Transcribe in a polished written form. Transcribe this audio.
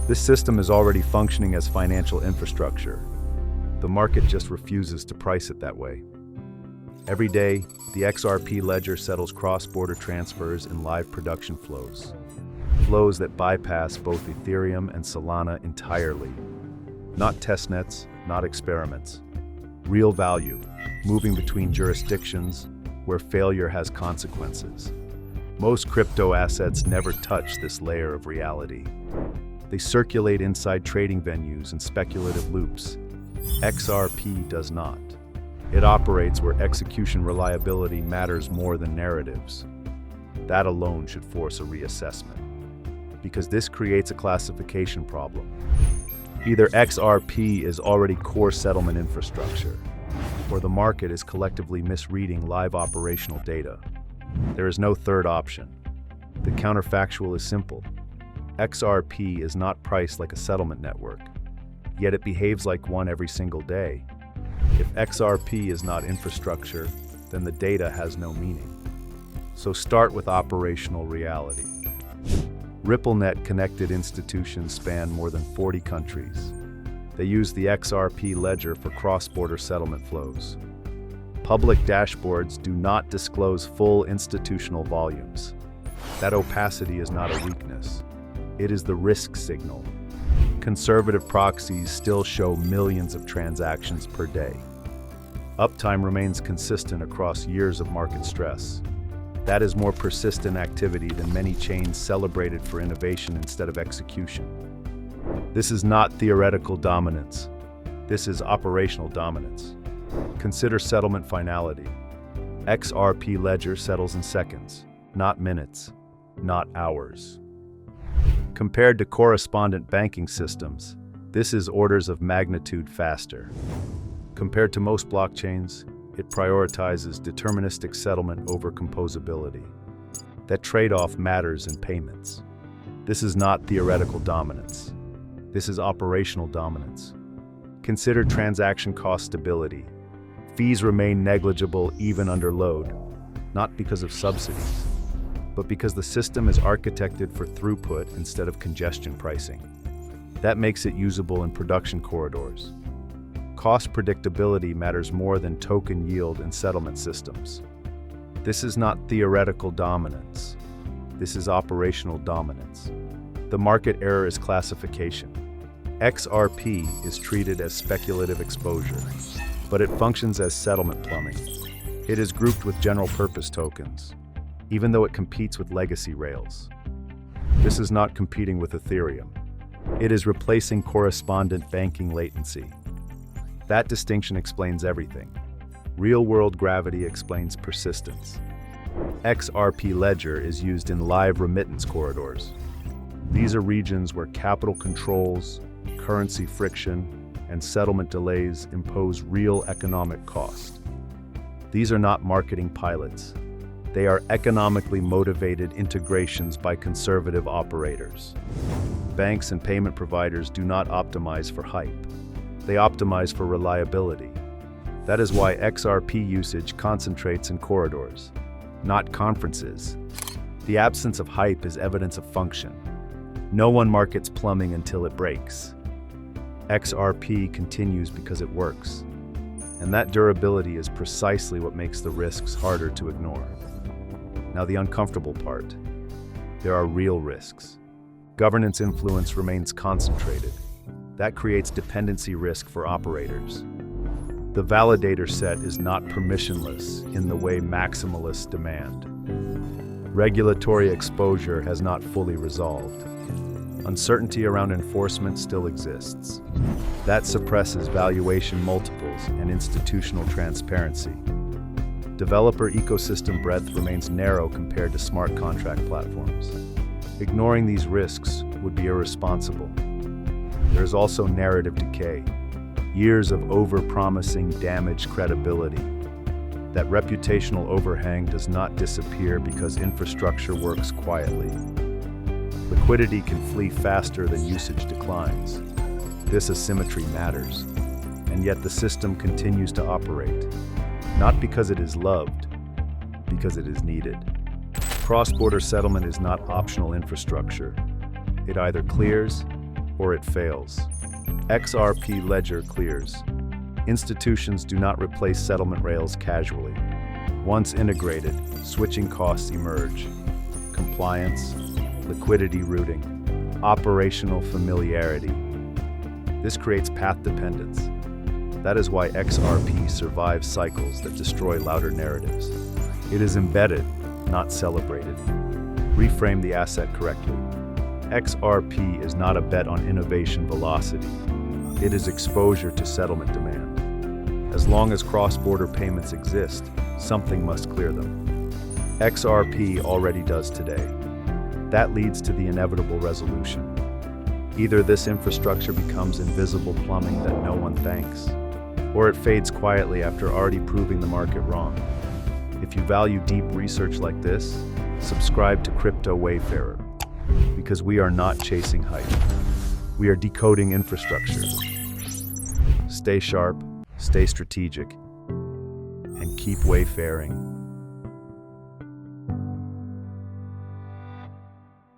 This system is already functioning as financial infrastructure. The market just refuses to price it that way. Every day, the XRP Ledger settles cross-border transfers in live production flows. Flows that bypass both Ethereum and Solana entirely. Not testnets, not experiments. Real value, moving between jurisdictions where failure has consequences. Most crypto assets never touch this layer of reality. They circulate inside trading venues and speculative loops. XRP does not. It operates where execution reliability matters more than narratives. That alone should force a reassessment, because this creates a classification problem. Either XRP is already core settlement infrastructure, or the market is collectively misreading live operational data. There is no third option. The counterfactual is simple. XRP is not priced like a settlement network, yet it behaves like one every single day. If XRP is not infrastructure, then the data has no meaning. So start with operational reality. RippleNet connected institutions span more than 40 countries. They use the XRP Ledger for cross-border settlement flows. Public dashboards do not disclose full institutional volumes. That opacity is not a weakness. It is the risk signal. Conservative proxies still show millions of transactions per day. Uptime remains consistent across years of market stress. That is more persistent activity than many chains celebrated for innovation instead of execution. This is not theoretical dominance. This is operational dominance. Consider settlement finality. XRP Ledger settles in seconds, not minutes, not hours. Compared to correspondent banking systems, this is orders of magnitude faster. Compared to most blockchains, it prioritizes deterministic settlement over composability. That trade-off matters in payments. This is not theoretical dominance. This is operational dominance. Consider transaction cost stability. Fees remain negligible even under load, not because of subsidies, but because the system is architected for throughput instead of congestion pricing. That makes it usable in production corridors. Cost predictability matters more than token yield in settlement systems. This is not theoretical dominance. This is operational dominance. The market error is classification. XRP is treated as speculative exposure, but it functions as settlement plumbing. It is grouped with general-purpose tokens, even though it competes with legacy rails. This is not competing with Ethereum. It is replacing correspondent banking latency. That distinction explains everything. Real-world gravity explains persistence. XRP Ledger is used in live remittance corridors. These are regions where capital controls, currency friction, and settlement delays impose real economic cost. These are not marketing pilots. They are economically motivated integrations by conservative operators. Banks and payment providers do not optimize for hype. They optimize for reliability. That is why XRP usage concentrates in corridors, not conferences. The absence of hype is evidence of function. No one markets plumbing until it breaks. XRP continues because it works. And that durability is precisely what makes the risks harder to ignore. Now the uncomfortable part. There are real risks. Governance influence remains concentrated. That creates dependency risk for operators. The validator set is not permissionless in the way maximalists demand. Regulatory exposure has not fully resolved. Uncertainty around enforcement still exists. That suppresses valuation multiples and institutional transparency. Developer ecosystem breadth remains narrow compared to smart contract platforms. Ignoring these risks would be irresponsible. There is also narrative decay. Years of over-promising damage credibility. That reputational overhang does not disappear because infrastructure works quietly. Liquidity can flee faster than usage declines. This asymmetry matters, and yet the system continues to operate. Not because it is loved, because it is needed. Cross-border settlement is not optional infrastructure. It either clears or it fails. XRP Ledger clears. Institutions do not replace settlement rails casually. Once integrated, switching costs emerge. Compliance, liquidity routing, operational familiarity. This creates path dependence. That is why XRP survives cycles that destroy louder narratives. It is embedded, not celebrated. Reframe the asset correctly. XRP is not a bet on innovation velocity. It is exposure to settlement demand. As long as cross-border payments exist, something must clear them. XRP already does today. That leads to the inevitable resolution. Either this infrastructure becomes invisible plumbing that no one thanks, or it fades quietly after already proving the market wrong. If you value deep research like this, subscribe to Crypto Wayfarer, because we are not chasing hype. We are decoding infrastructure. Stay sharp, stay strategic, and keep wayfaring.